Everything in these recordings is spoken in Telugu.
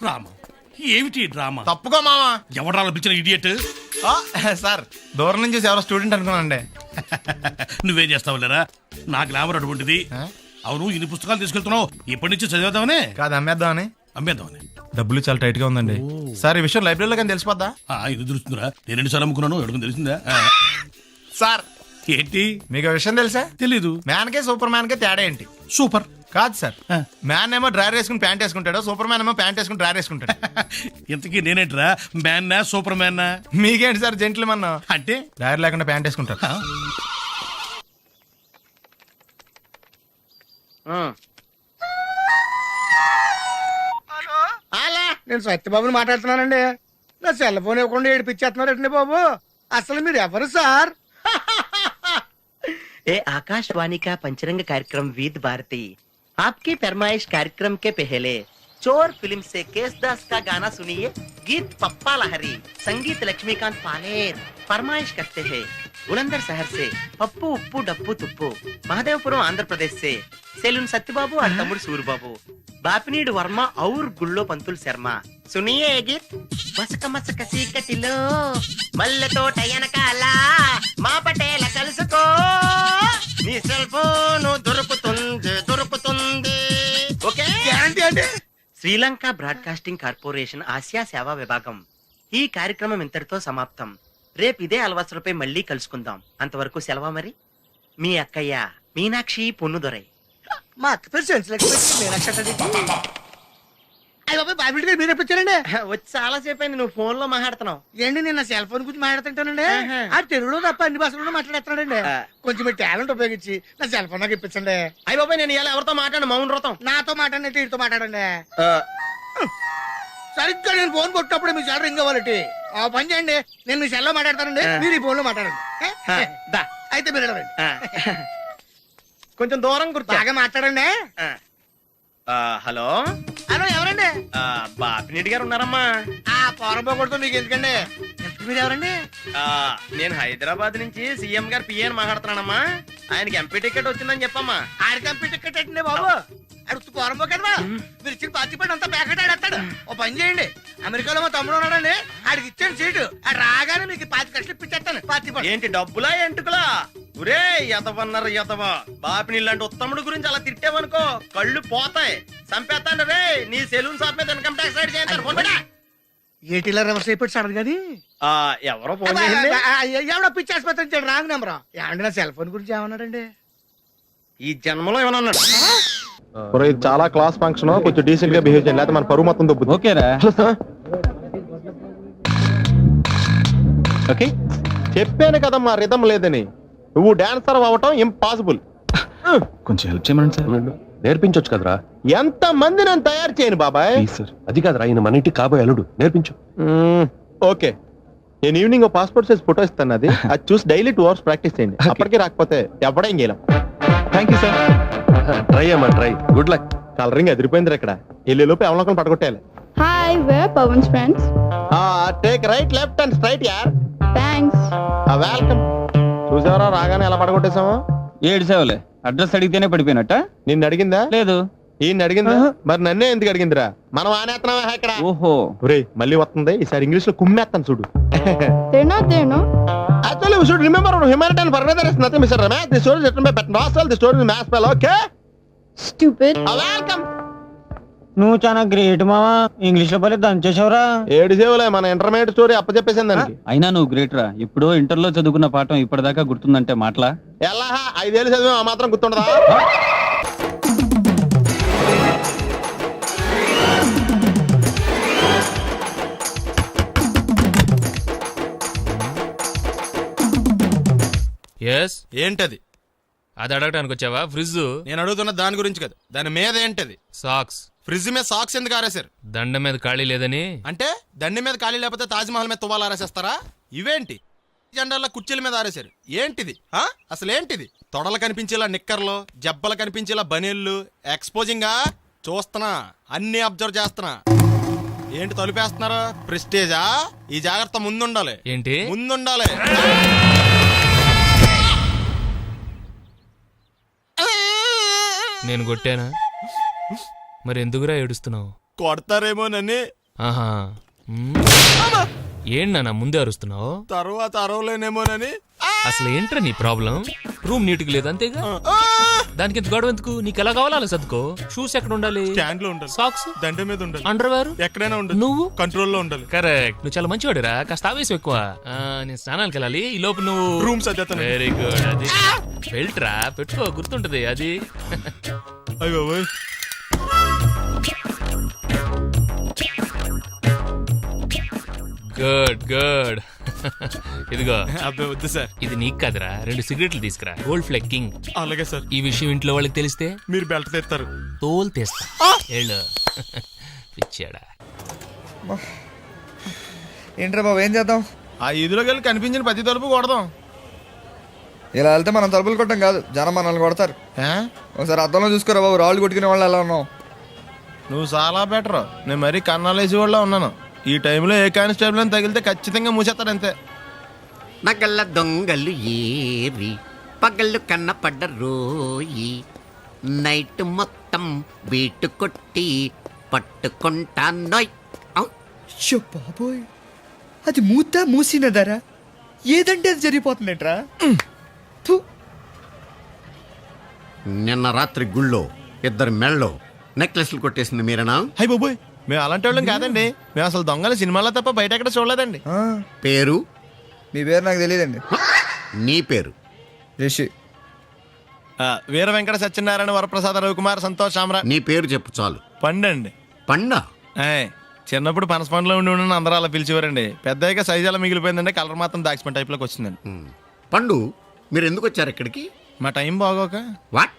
రామా ఏమిటి డ్రామా? తప్పుకో మావా. ఎవడా పిలిచిన ఇడియట్? సార్ దూరం నుంచి ఎవరో స్టూడెంట్ అనుకున్నానండి. నువ్వేం చేస్తావు లేరా? నా గ్లామర్ అటువంటిది. అవును, ఇన్ని పుస్తకాలు తీసుకెళ్తున్నావు, ఇప్పటి నుంచి చదివేద్దామనే కాదు అమ్మేద్దామని. అమ్మేద్దామని. డబ్బులు చాలా టైట్ గా ఉందండి సార్. ఈ విషయం లైబ్రరీలో కానీ తెలిసిపోద్దా? ఇది తెలుస్తుందిరా, నేను ఎన్నిసార్లు అమ్ముకున్నాను ఎవరికి తెలిసిందా? సార్ ఏంటి మీకు విషయం తెలుసా? తెలీదు. మ్యాన్ కే సూపర్ మ్యాన్ కే తేడా ఏంటి? సూపర్ కాదు సార్, మ్యాన్ ఏమో డ్రైవర్ వేసుకుని ప్యాంట్ వేసుకుంటాడు, సూపర్ మ్యాన్ ఏమో ప్యాంట్ వేసుకుని డ్రైవర్ వేసుకుంటాడు. ఇంతకీ నేనేంట్రా, మ్యాన్నా సూపర్ మ్యాన్నా? మీకేంటి సార్ జెంట్లమన్ అంటే డ్రైవర్ లేకుండా ప్యాంట్ వేసుకుంటారు. అలా నేను సత్యబాబుని మాట్లాడుతున్నానండి. నా సెల్ ఫోన్ ఇవ్వకుండా ఏడిపించేస్తున్నారండి బాబు. అసలు మీరు ఎవరు సార్? ए आकाशवाणी का पंचरंग कार्यक्रम विद भारती आपकी फरमाइश कार्यक्रम के पहले चोर फिल्म से केसदास का गाना सुनिए. गीत पप्पा लहरी, संगीत लक्ष्मीकांत पालेर. फरमाइश करते हैं बुलंदर शहर से पप्पू उप्पू डप्पू तुप्पू, महादेवपुरम आंध्र प्रदेश से सेलून सत्यबाबू और तमुड़ सूरबाबू, बापिनीड वर्मा और गुल्लो पंतुल शर्मा. सुनिए ये गीत. మసక మసక సీకటిలో మల్లెతో టయనకాల మా పటేల కలుసుకో, నీ సెల్ ఫోన్ దొరుకుతుంది. ఓకే. గ్యారంటీ అండి. శ్రీలంక బ్రాడ్కాస్టింగ్ కార్పొరేషన్ ఆసియా సేవా విభాగం. ఈ కార్యక్రమం ఇంతటితో సమాప్తం. రేపు ఇదే అలవాసులపై మళ్ళీ కలుసుకుందాం. అంతవరకు సెలవా మరి. మీ అక్కయ్య మీనాక్షి పొన్నుదొరై. మా అక్క పేరు సెన్సిలక్ష్మి మీనాక్షి. అయ్యి బాబు బాబీ గారు మీరు ఎప్పుడు వచ్చారండి? వచ్చి చాలా సేపు అయింది, నువ్వు ఫోన్ లో మాట్లాడుతున్నావు. ఏంటి నేను నా సెల్ ఫోన్ గురించి మాట్లాడుతుంటానండి. ఆ తెలుగులో తప్ప అన్ని భాషల్లో మాట్లాడేస్తున్నాడండి. కొంచెం మీ టాలెంట్ ఉపయోగించి నా సెల్ ఫోన్ నాకు ఇప్పించండి. అయ్యి బాబాయ్ నేను ఇలా ఎవరితో మాట్లాడు మౌన వ్రతం. నాతో మాట్లాడినట్టు వీటితో మాట్లాడండి. సరిగ్గా నేను ఫోన్ కొట్టినప్పుడు మీ సెల్ రింగ్ అవ్వాలటి. ఆ పని చేయండి, నేను మీ సెల్ లో మాట్లాడతానండి, మీరు ఈ ఫోన్ లో మాట్లాడండి. అయితే మీరు వెళ్ళండి. కొంచెం దూరం గుర్తు బాగా మాట్లాడండి. హలో హలో ఎవరండి? బాపినీటి గారు ఉన్నారమ్మా. ఆ పోరపోకూడదు మీకు ఎందుకండి. ఎంత మీరు ఎవరండి? నేను హైదరాబాద్ నుంచి సీఎం గారు పిఏని మాట్లాడుతున్నానమ్మా. ఆయనకి ఎంపీ టికెట్ వచ్చిందని చెప్పమ్మా. ఆడికి ఎంపీ టికెట్ ఏంటండి బాబు? అడుగుతూ పోరంపో కదా, మీరు ఇచ్చిన పార్టీ పడి అంతా ప్యాకెట్ ఆడేస్తాడు. ఓ పని చేయండి, అమెరికాలో మా తమ్ముడు ఉన్నాడండి, ఆడికి ఇచ్చాను సీటు. ఆడు రాగానే మీకు 5 లక్షలు ఇప్పించేస్తాను పార్టీ పడి. ఏంటి డబ్బులా ఎంటుకులా? ఒరే ఎదవన్నారు ఎదవ. బాపిని ఇలాంటి ఉత్తముడు గురించి అలా తిట్టావనుకో కళ్ళు పోతాయి, చంపేస్తాను రే. నీ సెలూన్ షాప్ మీద ఇన్కమ్ ట్యాక్స్ రైడ్ చేయండి. ఏటీలో రివర్స్ అయిపోయి సడన్ గాని ఎవరో ఫోన్ చేయండి. ఎవడో పిచ్చి ఆసుపత్రి ఇచ్చాడు రాంగ్ నెంబర్. ఏమండి నా సెల్ ఫోన్ గురించి ఏమన్నాడండి? ఈ జన్మలో ఏమన్నా అన్నాడు? ఇది చాలా క్లాస్ ఫంక్షన్, కొంచెం డీసెంట్ గా బిహేవ్ చేయండి, లేకపోతే మన పరువు మొత్తం దొబ్బుతుంది. ఓకేరా? ఓకే చెప్పాను కదా మా రిథం లేదని. నువ్వు డాన్సర్ అవ్వటం ఇంపాసిబుల్. కొంచెం హెల్ప్ చేయమని సార్. నేర్పించొచ్చు కదరా. ఎంత మంది నేను తయారు చేయను బాబాయ్. సార్ అది కాదురా, ఆయన మన ఇంటికి కాబోయే అల్లుడు, నేర్పించు. ఓకే, నేను ఈవినింగ్ పాస్పోర్ట్ సైజ్ ఫోటో ఇస్తాను, అది చూసి డైలీ 2 hours ప్రాక్టీస్ చేయండి. అప్పటికి రాకపోతే ఎవడేం చేయలేం. Thank you sir. ట్రై అమ్మా ట్రై. Good luck. కలరింగ్ అదిరిపోయింది ఇక్కడ. వెళ్ళేలోపు ఎవరికైనా పడగొట్టాలి. Hi, we're Pawan's friends. Take right left and straight యార్. Thanks. వెల్కమ్. చూసావరా రాగానే ఎలా పడగొట్టేసామో. ఏడు సేవలే, అడ్రస్ అడిగితేనే పడిపోయినట్ట. నిన్ను అడిగిందా? లేదు. ఈయన అడిగిందా? మరి నన్నే ఎందుకు అడిగిందిరా? మనం ఆనేస్తున్నావా ఇక్కడ? ఓహో ఒరే మళ్ళీ వస్తుంది, ఈసారి ఇంగ్లీష్ లో కుమ్మేస్తాను చూడు. They're not there, no? Actually, we should remember humanity and further is nothing, Mr. Ramesh. The story is written by Pat Nossel. The story is mass spell, okay? Stupid. Welcome. నువ్వు చాలా గ్రేట్ మావా, ఇంగ్లీష్ లో పని దంచేసావురా. ఏడు సేవలే, మన ఇంటర్మీడియట్ స్టోరీ అప్పచెప్పేసింది దానికి. అయినా నువ్వు గ్రేట్ రా. ఇప్పుడు ఇంటర్ లో చదువుకున్న పాఠం ఇప్పటిదాకా గుర్తుందంటే మాటలా? ఎలా 5 ఏళ్ళు చదివా ఆ మాత్రం గుర్తుండదా? ఏంటది? అది అడగటానికి వచ్చావా? ఫ్రిడ్జ్. నేను అడుగుతున్న దాని గురించి కదా, దాని మీద ఏంటది? సాక్స్. ఫ్రిడ్జ్ మీద సాక్స్ ఎందుకు ఆరేశారు? దండ మీద ఖాళీ లేదని. అంటే దండి మీద ఖాళీ లేకపోతే తాజ్మహల్ మీద తువ్వాలు ఆరేసేస్తారా? ఇవేంటి జెండాల కుర్చీల మీద ఆరేశారు? ఏంటిది అసలు ఏంటిది? తొడలు కనిపించేలా నిక్కర్లు, జబ్బలు కనిపించేలా బనీళ్లు, ఎక్స్పోజింగా చూస్తున్నా, అన్ని అబ్జర్వ్ చేస్తున్నా. ఏంటి తలుపేస్తున్నారా? ప్రెస్టేజా? ఈ జాగ్రత్త ముందుండాలి. ఏంటి ముందుండాలి? నేను కొట్టానా? మరి ఎందుకురా ఏడుస్తున్నావు? కొడతారేమోనని. ఆహా ఏంటన్నా ముందే అరుస్తున్నావు? తర్వాత అరవలేనేమోనని. అసలు ఏంట్రా నీ ప్రాబ్లం? రూమ్ నీట్గా లేదు అంతేగా, దానికి ఎంత గొడవ ఎందుకు? నీకు ఎలా కావాలో అలా సర్దుకో. షూస్ ఎక్కడ ఉండాలి? స్టాండ్ లో ఉండాలి. సాక్స్ దండ మీద ఉండాలి. అండర్వేర్ ఎక్కడైనా ఉండాలి. నువ్వు కంట్రోల్లో ఉండాలి. కరెక్ట్. నువ్వు చాలా మంచివాడురా, కాస్త ఆవేశం ఎక్కువ. నేను స్నానానికి వెళ్ళాలి, ఈ లోపు నువ్వు రూమ్ సర్దేస్తాను. Very good. అది బెల్ట్ రా, పెట్టుకో, గుర్తుంటది అది. అయ్యో గుడ్ గుడ్. ఇదిగో అబ్బాయి వద్దు సార్. ఇది నీకు కాదురా, 2 సిగరెట్లు తీసుకురా. గోల్డ్ ఫ్లెక్కింగ్. అలాగే సార్. ఈ విషయం ఇంట్లో వాళ్ళకి తెలిస్తే మీరు బెల్ట్ తెస్తారు. తోలు తీస్తా. వెళ్ళు. పిచ్చాడా. ఏంట్రా బాబు, ఏం చేద్దాం? ఆ ఈదులోకి వెళ్ళి కనిపించిన ప్రతి తలుపు కొడదాం. ఇలా వెళ్తే మనం తలుపులు కొట్టం కాదు, జనం మనల్ని కొడతారు. ఒకసారి అద్దంలో చూసుకోరా బాబు, రాళ్ళు కొట్టుకునే వాళ్ళు ఎలా ఉన్నావు. నువ్వు చాలా బెటర్. నేను మరీ కన్నాలేసి వాళ్ళ ఉన్నాను. ఈ టైంలో ఏ కానిస్టేబుల్ అని తగిలితే ఖచ్చితంగా మూసేస్తాడు అంతే. నగల దొంగలు ఏరి పగళ్ళు కన్నపడ్డ రోయి, నైట్ మొత్తం బీటు కొట్టి పట్టుకుంటానోయ్. బాబోయ్, అది మూసినదరా, ఏదంటే అది జరిగిపోతుందేంట్రా. నిన్న రాత్రి గుళ్ళో 2 మెళ్ళలో నెక్లెస్లు కొట్టేసింది మీరేనా? హై బాబోయ్, మేము అలాంటి వాళ్ళం కాదండి. మేము అసలు దొంగలు సినిమాలో తప్ప బయట ఎక్కడ చూడలేదండి. పేరు? మీ పేరు నాకు తెలియదండి. నీ పేరు? రిషి. వీర వెంకట సత్యనారాయణ వరప్రసాద రవికుమార్ సంతోష్ సామ్రా. నీ పేరు చెప్పు చాలు. పండండి. పండా? చిన్నప్పుడు పనస పండులో ఉండి అందరూ అలా పిలిచేవారండి. పెద్దగా సైజు అలా మిగిలిపోయిందండి, కలర్ మాత్రం దాక్సిపెన్ టైప్ లోకి వచ్చిందండి. పండు, మీరు ఎందుకు వచ్చారు ఇక్కడికి? మా టైం బాగోక. వాట్?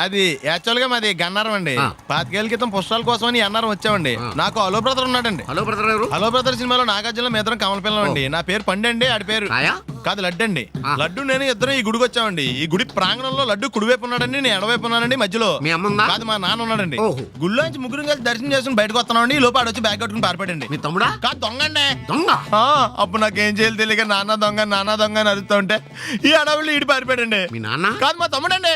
అది యాక్చువల్ గా మాది గన్నారం అండి. 25 ఏళ్ల క్రితం పుష్పాల కోసం అని అన్నారం వచ్చామండి. నాకు హలో బ్రదర్ ఉన్నాడండి. హలో బ్రదర్ ఎవరు? హలో బ్రదర్ సినిమాలో నాగార్జున మేదరం కమల పిల్లం అండి. నా పేరు పండండి, ఆడి పేరు కాదు లడ్డు అండి. లడ్డు నేను ఇద్దరు ఈ గుడికి వచ్చామండి. ఈ గుడి ప్రాంగణంలో లడ్డు కుడివైపు ఉన్నాడండి, నేను ఎడవైపు ఉన్నానండి. మధ్యలో మీ అమ్మ కాదు మా నాన్న ఉన్నాడండి. గుళ్ళో నుంచి ముగ్గురు కలిసి దర్శనం చేసుకుని బయటకు వస్తున్నామండి. ఈ లోపు ఆడొచ్చి బ్యాగ్ కట్టుకుని పారిపోయండి. మీ తమ్ముడా? కాదు దొంగ అండి. దొంగ? అప్పుడు నాకేం చేయాలి తెలియక నాన్న దొంగ అని అరుస్తూ ఉంటే ఈ అడవులు ఈడి పారిపోయాడండి. మీ నాన్న? కాదు మా తమ్ముడండి.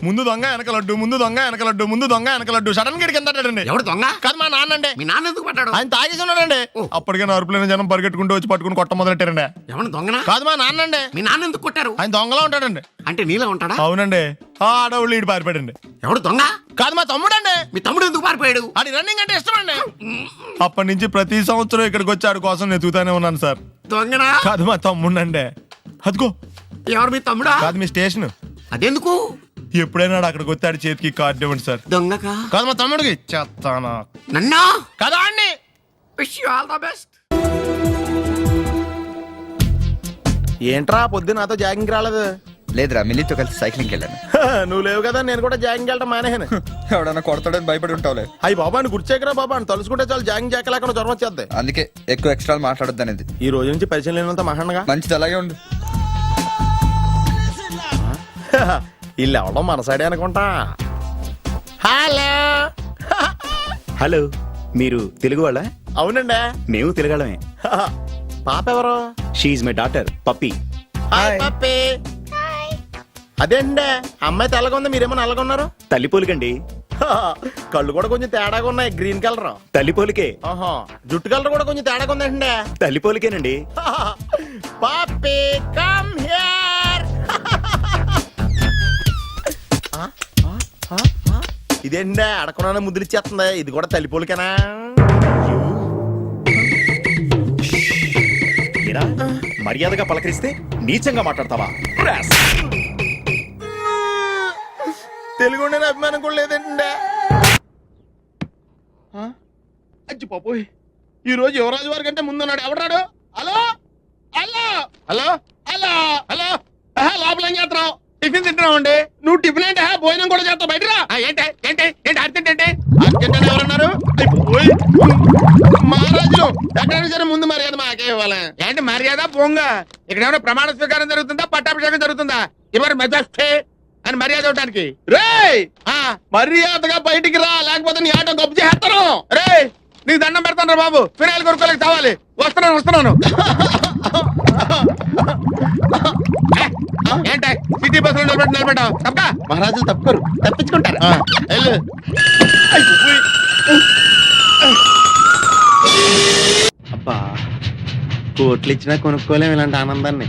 ముందు దొంగ వెనక లడ్డు, ముందు దొంగ వెనక లడ్డు, ముందు దొంగ వెనక లడ్డు. సడన్ గా కింద ఎవరు దొంగ? కాదు మా నాన్న అండి. మీ నాన్న ఎందుకు పడ్డాడు? ఆయన తాగేసి ఉన్నాడండి. అప్పటికే అరుపులైన జనం పరిగెట్టుకుంటూ వచ్చి పట్టుకుని కొట్ట మొదలెట్టారండి. ఎవరు దొంగనా? కాదు మా నాన్న అండి. మీ నాన్న ఎందుకు కొట్టారు? ఆయన దొంగలా ఉంటాడండి. అంటే నీలా ఉంటాడా? అవునండి. ఆ అడవులు ఈడి పారిపోయాడండి. ఎవడు దొంగ? కాదు మా తమ్ముడండి. మీ తమ్ముడు ఎందుకు పారిపోయాడు? అది రన్నింగ్ అంటే ఇష్టం అండి. అప్పటి నుంచి ప్రతి సంవత్సరం ఇక్కడికి వచ్చి ఆడి కోసం వెతుకుతానే ఉన్నాను సార్. దొంగనా? కాదు మా తమ్ముడండి. అదిగో. ఎవరు మీ తమ్ముడా? కాదు మీ స్టేషన్. అదెందుకు? ఎప్పుడైనా అక్కడికి వచ్చి ఆడి చేతికి కార్డు ఇవ్వండి సార్. దొంగకా? కాదు మా తమ్ముడికి చెత్తానా. నన్నా? కదా అండి. Wish you all the best. ఏంట్రా పొద్దు నాతో జాగింగ్ రాలేదు? లేదురా, మిల్లీతో కలిసి సైక్లింగ్ వెళ్ళాను. నువ్వు లేవు కదా, నేను కూడా జాగింగ్ వెళ్ళడం మానేహాను. ఎవడన్నా కొడతాడని భయపడి ఉంటావులే. అయ్యి బాబా అని గుర్చేకరా బాబా అని తలుసుకుంటే చాలు జాగింగ్ చేయలేకుండా జ్వరం వచ్చేద్ది. అందుకే ఎక్కువ ఎక్స్ట్రా మాట్లాడొద్దు అనేది. ఈ రోజు నుంచి పరిచయం లేనంత మహాన్గా మంచిది, అలాగే ఉండు. వీళ్ళు ఎవడం మనసాడే అనుకుంటా. హలో హలో, మీరు తెలుగు వాళ్ళ? అవునండి, మేము తెలుగాళ్ళమే. పాప ఎవరు? షీఈ్ మై డాటర్ పప్పి. పప్పి. అదేండి అమ్మాయి తెల్లగా ఉంది, మీరేమో నల్లగా ఉన్నారు. తల్లిపోలికండి. కళ్ళు కూడా కొంచెం తేడాగా ఉన్నాయి, గ్రీన్ కలర్. తల్లిపోలికే. జుట్టు కలర్ కూడా కొంచెం తేడాగా ఉందండి. తల్లిపోలికేనండి. పప్పి కమ్ హియర్. ఇదేండి అడగకుండా ముద్దులు ఇచ్చేస్తుంది. ఇది కూడా తల్లిపోలికేనా? మర్యాదగా పలకరిస్తే నీచంగా మాట్లాడతావా? తెలుగు అభిమానం కూడా లేదండి. అచ్చి పాపోయ్, ఈ రోజు యువరాజు వారి కంటే ముందున్నాడు. ఎవడాడు? Hello hello hello hello hello లోపల ఏం చేస్తున్నావు? టిఫిన్ తింటున్నావు అండి. నువ్వు టిఫిన్ ఏంటి? భోజనం కూడా చేస్తావు. బయటరా. ఏంటి ఏంటి ఏంటి అర్జెంట్ ఏంటి? అర్జెంట్ అంటే ఎవరన్నారు? మహారాజు ఎక్కడ సరే ముందు మర్యాద మాకే ఇవ్వాలి. ఏంటి మర్యాద? పోంగ ఇక్కడ ఏమైనా ప్రమాణ స్వీకారం జరుగుతుందా, పట్టాభిషేకం జరుగుతుందా? ఎవరు మెజాస్టే అని మర్యాద ఇవ్వడానికి. రే మర్యాదగా బయటికి రా, లేకపోతే నీ ఆటో గొప్ప చేస్తాను. రే నీకు దండం పెడతాను రా బాబు, ఫినాయిల్ కొనుక్కోలేక కావాలి. వస్తున్నాను. ఏంటి సిటీ బస్సులో నిలబెట్టావు? తప్ప మహారాజులు తప్పుకోరు, తప్పించుకుంటారు. కోట్లు ఇచ్చినా కొనుక్కోలేము ఇలాంటి ఆనందాన్ని.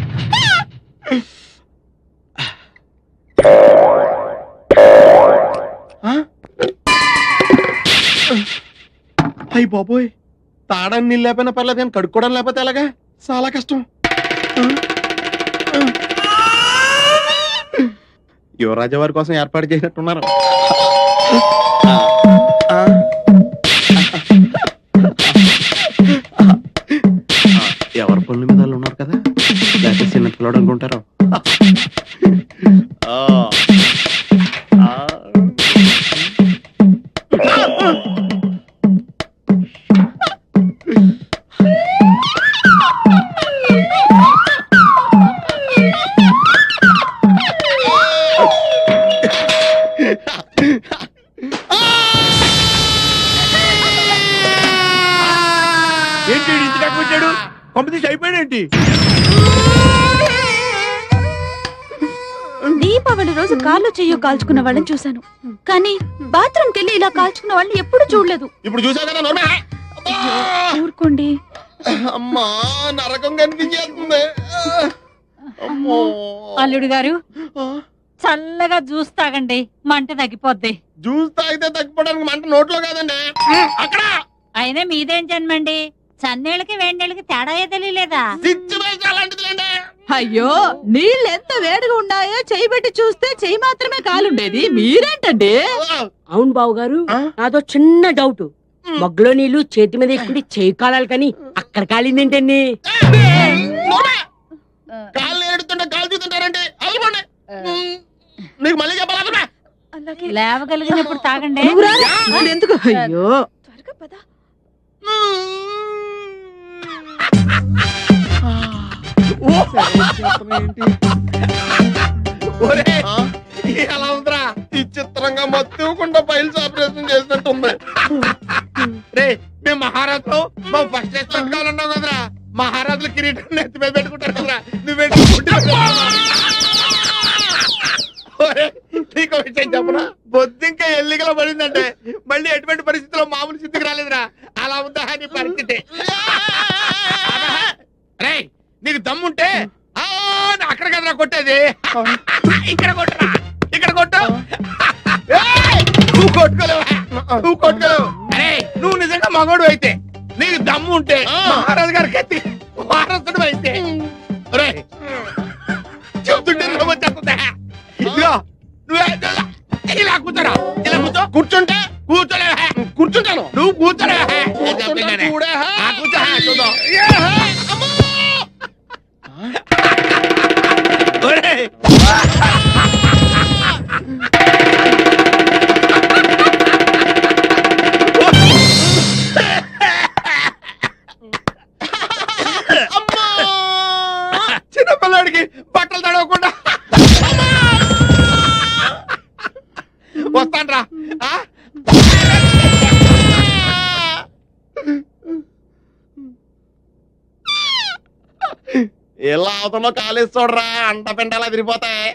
అయ్యి బాబోయ్, తాడని నీళ్ళు లేకపోయినా పర్లేదు కానీ కడుక్కోవడం లేకపోతే ఎలాగా? చాలా కష్టం. యువరాజా వారి కోసం ఏర్పాటు చేసినట్టున్నారు. ఎవరి పనుల మీద వాళ్ళు ఉన్నారు కదా, లేకపోతే చిన్న పిల్లడు అనుకుంటారు. ఏంటి ఇంటి దాకా వచ్చాడు? పంపిణీ అయిపోయాడేంటి? దీపావళి రోజు కాళ్ళు చెయ్యో కాల్చుకున్న వాళ్ళని చూశాను, కానీ బాత్రూమ్ కెళ్ళి ఇలా కాల్చుకున్న వాళ్ళని ఎప్పుడు చూడలేదు. ఇప్పుడు చూసావు కదా నోర్మే. ఊరుకోండి. అమ్మా, నరకం కనిపించేస్తుంది. అల్లుడు గారు చల్లగా జ్యూస్ తాగండి, మంట తగ్గిపోద్ది. జ్యూస్ తాగితే తగ్గిపోవడానికి మంట నోట్లో కాదండి, అక్కడ. అయినా మీదేం జన్మండి, చన్నీళ్ళకి వేడినీళ్ళకి తేడా తెలియలేదా? అయ్యో, నీళ్ళు ఎంత వేడిగా ఉన్నాయో చెయ్యి పెట్టి చూస్తే చెయ్యి మాత్రమే కాలుండేది, మీరేంటండి? అవును బావు గారు, నాదో చిన్న డౌట్. మగ్గులో నీళ్లు చేతి మీద ఎక్కుండి చేయి కాలాలి కానీ అక్కడ కాలిందేంటండి? కాళ్ళు ఏడుతుంటే కాలు చూస్తుంటారంటే నీకు మళ్ళీ చెప్పాలా? లేవగలిగినప్పుడు తాగండి. ఎందుకు? అయ్యో, ఎలా ఉందిరా? ఈ చిత్రంగా మత్తుకుండా ఫైల్స్ ఆపరేషన్ చేసినట్టుంది. రే, మేము మహారాజులు మా ఫస్ట్ రెస్టారెంట్ కావాలన్నావు కదరా. మహారాజులు కిరీటం నెత్తి మీద పెట్టుకుంటారు కదరా, నువ్వేంటి? నీకు విషయం చెప్పరా, బొద్దింక ఎల్లిగలో పడిందంటే మళ్ళీ ఎటువంటి పరిస్థితిలో మామూలు స్థితికి రాలేదురా. అలా ఉందా నీ పరిస్థితి? రే, నీకు దమ్ముంటే అక్కడ కదరా కొట్టేది, ఇక్కడ కొట్టరా, ఇక్కడ కొట్టు. నువ్వు కొట్టుకోలేవు, నువ్వు కొట్టుకోలేవు. అరే, నువ్వు నిజంగా మగోడు అయితే, నీకు దమ్ము ఉంటే మహారాజు గారికి ఎత్తి వారసుడు అయితే చెప్తుంటే వచ్చేస్తుందా? ఇదిగో నువ్వే ఇలా కూర్చోరా, ఇలా కూర్చో. కూర్చుంటే కూర్చోలేవా? కూర్చుంటాను. నువ్వు కూర్చోలేవా? చిన్నపిల్లాడికి బట్టలు తడవకుండా వస్తాన్రా. ఎలా అవుతుందో కాలేజ్ చూడరా, అంట పెంటలా తిరిగిపోతాయి.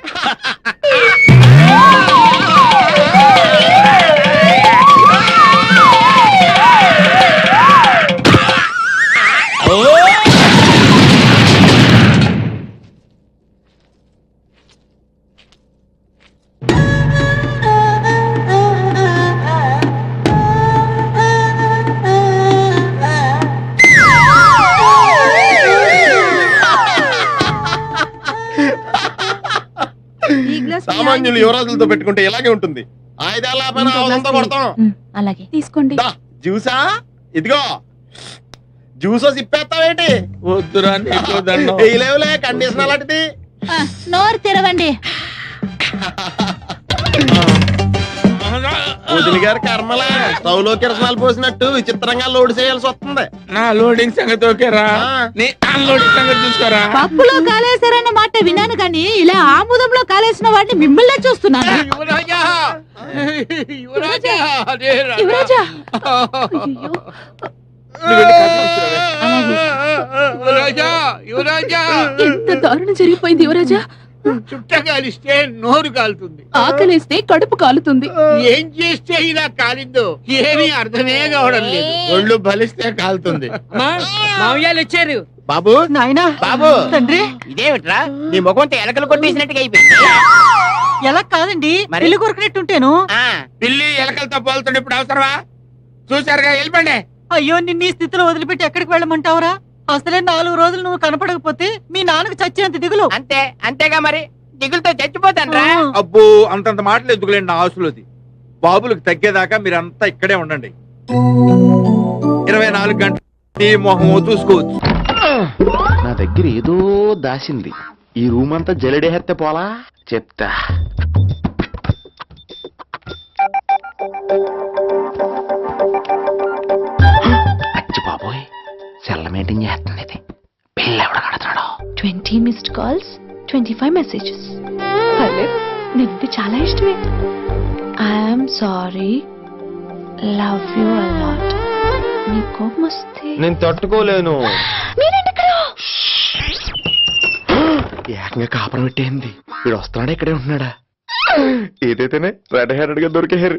సామాన్యులు యువరాజులతో పెట్టుకుంటే ఇలాగే ఉంటుంది. ఆయుధాలతో కొడతాం. అలాగే తీసుకోండి. జ్యూసా? ఇదిగో జ్యూసో సిప్పేస్తావేంటి? వద్దురా, లేవులే, కండిషన్ అలాంటిది. నోరు తెరవండి. వదిలి గారి కర్మలా స్టవ్ లో కిరసనాలు పోసినట్టు విచిత్రంగా లోడ్ చేయాల్సి వస్తుంది. నా లోడింగ్ సంగతి ఓకేరా, నీ అన్లోడింగ్ సంగతి చూసుకోరా. పప్పులో కాలేసారన్న మాట విన్నాను కానీ ఇలా ఆముదంలో కాలేసిన వాడిని మిమ్మల్నే చూస్తున్నాను. యువరాజా, యువరాజా, యువరాజా, యువరాజా, యువరాజా, ఎంత దారుణం జరిగిపోయింది యువరాజా. చుట్ట కాలిస్తే నోరు కాలుతుంది, ఆకలిస్తే కడుపు కాలుతుంది. ఏం చేస్తే ఇలా కాలిందో ఏమీ అర్థమే కావడం లేదు. ఒళ్ళు బలిస్తే కాలుతుంది. మామయ్యలు వచ్చారు. బాబు నాయనా బాబు తండ్రి ఇదేమిట్రా నీ ముఖంతో ఎలకలు కొట్టేసినట్టుగా అయిపోయింది ఎలా కాదండి మరి? పెళ్లి కొరుకునేట్టుంటేను పిల్లి ఎలకలతో పోలుతుండే ఇప్పుడు అవసరమా చూసారుగా వెళ్ళిపోండి అయ్యో నిన్ను ఈ స్థితిలో వదిలిపెట్టి ఎక్కడికి వెళ్ళమంటావురా అసలే 4 రోజులు నువ్వు కనపడకపోతే మీ నాన్నకు చచ్చేంత దిగులు అంతే అంతేగా మరి దిగులతో చచ్చిపోతాను అబ్బో అంతంత మాటలు ఎందుకులేండి నా ఆశలోది బాబులకు తగ్గేదాకా మీరంతా ఇక్కడే ఉండండి 24 గంటలు ఈ మొహం చూసుకోవచ్చు. నా దగ్గర ఏదో దాసింది ఈ రూమ్ అంతా జలడేహెత్తే పోలా చెప్తా. అచ్చి బాబోయ్ సెల్ల మీటింగ్ చేస్తుంది ఇది. పిల్ల ఎవడ కడతాడో. 20 మిస్డ్ కాల్స్ 25 మెసేజెస్. పర్లేదు, నీకు చాలా ఇష్టమే. I'm sorry, love you a lot. నీ కోపం వస్తే నేను తట్టుకోలేను. మీరేంటి ఇక్కడ? ఏకంగా కాపురం పెట్టేంది. వీడు వస్తున్నాడా ఇక్కడే ఉంటున్నాడా? ఏదైతేనే రెడ్ హ్యాండెడ్ గా దొరికేహారు.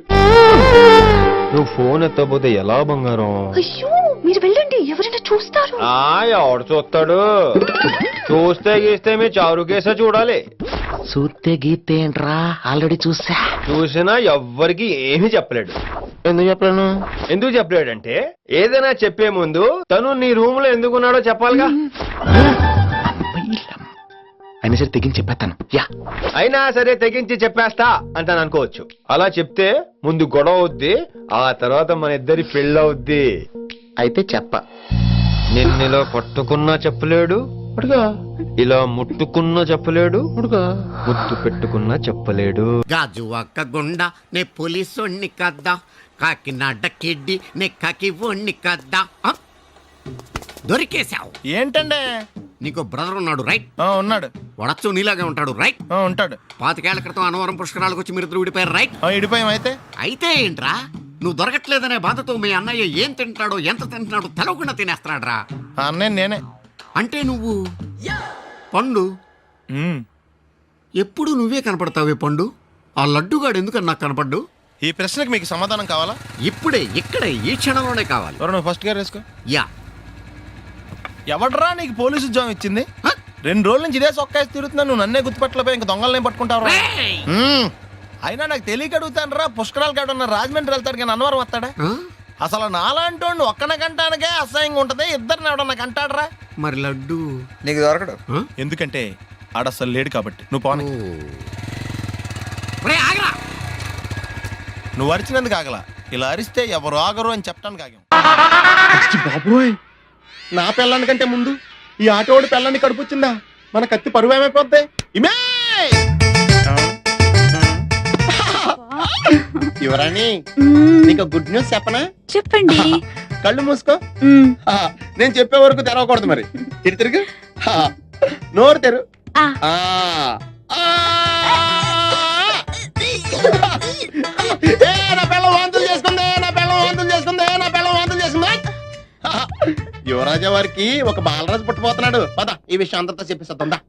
నువ్వు ఫోన్ ఎత్తపోతే ఎలా బంగారం? అయ్యో మీరు వెళ్ళండి, ఎవరైనా చూస్తారు. ఎవడు చూస్తాడు? చూస్తే గీస్తే మీ చారు కేసే చూడాలి. చూస్తే గీతే ఏంట్రా? ఆల్రెడీ చూసినా ఎవ్వరికి ఏమీ చెప్పలేడు. ఎందుకు చెప్పలేను? ఎందుకు చెప్పలేడంటే ఏదైనా చెప్పే ముందు తను నీ రూమ్ లో ఎందుకున్నాడో చెప్పాలిగా. అయినా సరే తెగించి చెప్పేస్తాను. అయినా సరే తెగించి చెప్పేస్తా అంటాను అనుకోవచ్చు. అలా చెప్తే ముందు గొడవ అవుద్ది, ఆ తర్వాత మన ఇద్దరి పెళ్ళవుద్ది. అయితే చెప్ప. నిన్నిలా పట్టుకున్నా చెప్పలేడు, ఇలా ముట్టుకున్నా చెప్పలేడు, ముద్దు పెట్టుకున్నా చెప్పలేడు. గాజు ఒక్క గుండ నే పోలీసోణ్ణి కద్దా, కాకినాడ కిడ్డి నే కాకి ఓణ్ణి కద్దా. దొరికేశావు. ఏంటండి? నీకు బ్రదర్ ఉన్నాడు రైట్? ఉన్నాడు. వడచ్చు నీలాగే ఉంటాడు రైట్? ఉంటాడు. 25 ఏళ్ల క్రితం అన్నవరం పుష్కరాలకు వచ్చి మీరిద్దరు విడిపోయారు రైట్? ఇడిపోయాం. అయితే ఏంట్రా నువ్వు దొరకట్లేదనే బాధతో మీ అన్నయ్య ఏం తింటాడో ఎంత తింటున్నాడో తెలవకుండా తినేస్తున్నాడ్రా. అన్నయ్య నేనే. అంటే నువ్వు పండు ఎప్పుడు నువ్వే కనపడతావే పండు. ఆ లడ్డుగాడు ఎందుకని నాకు కనపడ్డు? ఈ ప్రశ్నకు మీకు సమాధానం కావాలా? ఇప్పుడే ఇక్కడే ఈ క్షణంలోనే కావాలి. నువ్వు ఫస్ట్ గేర్ వేసుకో. యా. ఎవడరా నీకు పోలీసు ఉద్యోగం ఇచ్చింది? 2 రోజుల నుంచి ఇదే సొక్కేసి తిరుగుతున్నా, నువ్వు నన్నే గుర్తుపట్టలేపోయి ఇంక దొంగలనే పట్టుకుంటావు. అయినా నాకు తెలియక అడుగుతాను రా. పుష్కరాలు కాడున్న రాజమండ్రి వెళ్తాడు కానీ అన్నవరం వస్తాడా? అసలు నాలాంటి ఒక్కన కంటానికే అసహ్యంగా ఉంటది, ఇద్దరిని ఎవడన్నా కంటాడరా? మరి లడ్డు నీకు దొరకడు. ఎందుకంటే ఆడసలు లేడు కాబట్టి. నువ్వు పోనీ. నువ్వు అరిచినందుకు ఆగలా, ఇలా అరిస్తే ఎవరు ఆగరు అని చెప్పడానికి ఆగాం. బాబోయ్, నా పిల్లాని కంటే ముందు ఈ ఆటోడు పిల్లాన్ని కడుపుచ్చిందా? మన కత్తి పరువు ఏమైపోద్ది? యువరాణి, నీకు గుడ్ న్యూస్ చెప్పనా? చెప్పండి. కళ్ళు మూసుకో. నేను చెప్పే వరకు తెరవకూడదు. మరి తిరుగు. నోరు తెరు. నా పిల్ల వాంతులు చేసుకుంది, నా పిల్ల వాంతులు చేసుకుంది, నా పిల్ల వాంతులు చేసుకుంది. యువరాజా వారికి ఒక బాలరాజు పుట్టబోతున్నాడు. పద ఈ విషయం అందరితో చెప్పేస్తుందా?